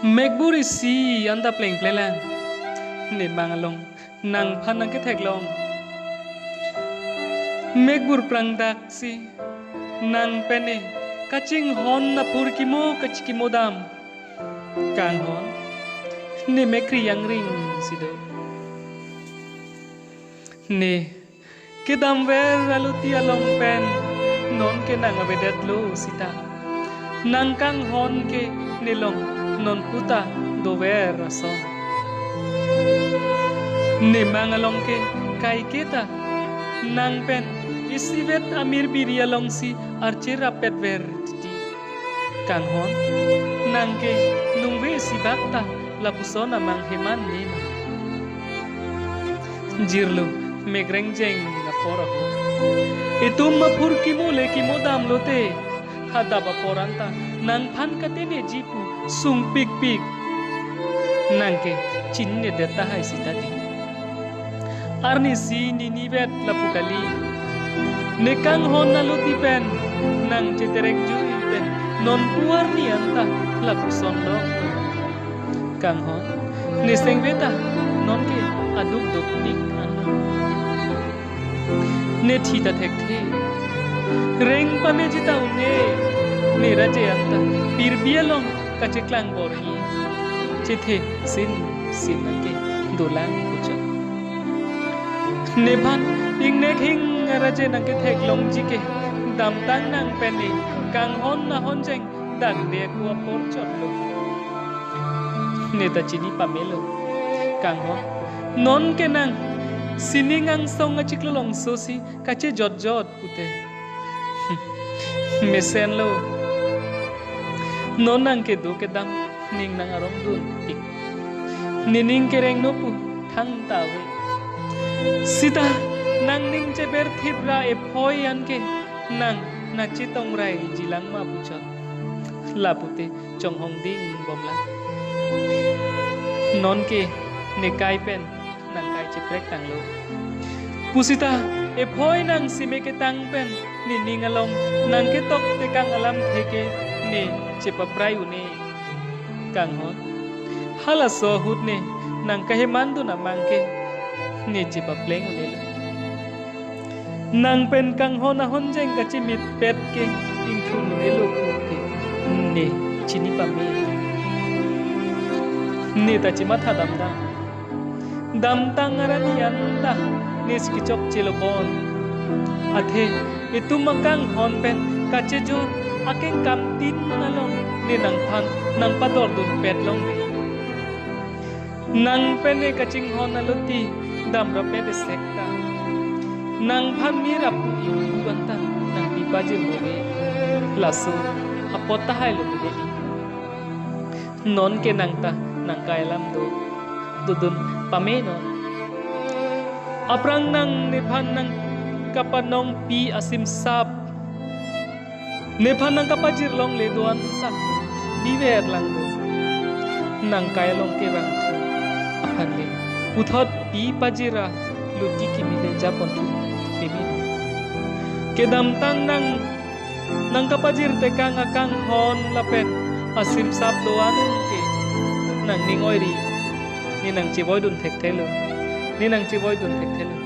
Megburi si anda pleng plelan nen mangalong nang panang ke teglong Megbur prang dak si nang pene kaching hon na purkimo kachikimo dam kang hon ne mekri yang ring sido ne kedam ver aluti along pen non ke nang abedat lo sita nang kang hon ke nilong non puta do ver rason ne mangalong ke kai kita nang pen isivet amir biria long si archira pet ver titi kang hon nang ke nungve si bakta lapusona mang heman nima jirlo megreng jeng ngapora ho itum mapur kimo le kimo dam lote hadaba poranta nang phan katene jipu sung pik pik nang ke chinne deta hai sitati arni si ni nivet lapukali nekang hon naluti pen nang ceterek jui pen non puar ni anta lapuson do kang hon niseng beta non ke aduk dok dik anta ne thita thek the reng pame jita une ne raje anta pir bialong kacheklang borhi chethe sin ke dolang pucha neban ing nek hing raje nang ke thek long jike dam tang nang peni kang hon na hon jeng dang de ku por chot lo neta chini pamelo kang hon non ke nang siningang song achiklo long sosi kache jot jot pute mesen lo non nang ke do ke dam ning nang arong dun tik nining kereng no pu thang tawe sita nang ning che ber thibra e phoi an ke nang na chitong rai jilang ma pucha lapute chong hong ding bomla non ke ne kai pen nang kai che prek tang lo pusita e phoi nang sime ke tang pen ni ning along nang ke tok te kang alam theke ne che paprai une kang hon hala so hut ne nang kahe mandu na mangke ne che papleng une nang pen kang hon na hon jeng ka chimit pet ke ingthun ne lo ke ne chini pame ne ta chima tha dam tang arani anda ne skichok chelobon athe itu makang hon pen kache jo akeng kam tin nalong ne nang phan nang pador dun pet long ne nang pen ne kaching hon aluti dam ra pet sekta nang phan mira pu banta nang pipaje moge laso apota hai lo ne non ke nang ta nang kailam do dudun pameno aprang nang ne phan nang kapanong pi asim sap ne phan nang kapajir long le doan ta biwer lang do nang kai long ke rang thu aphan le uthot pi pajira luti ki mile japon thu bebi ke dam tang nang kapajir te kang akang hon lapen asim sap doan ke nang ning oiri ni nang chiboy dun thek thelo ni nang chiboy dun thek thelo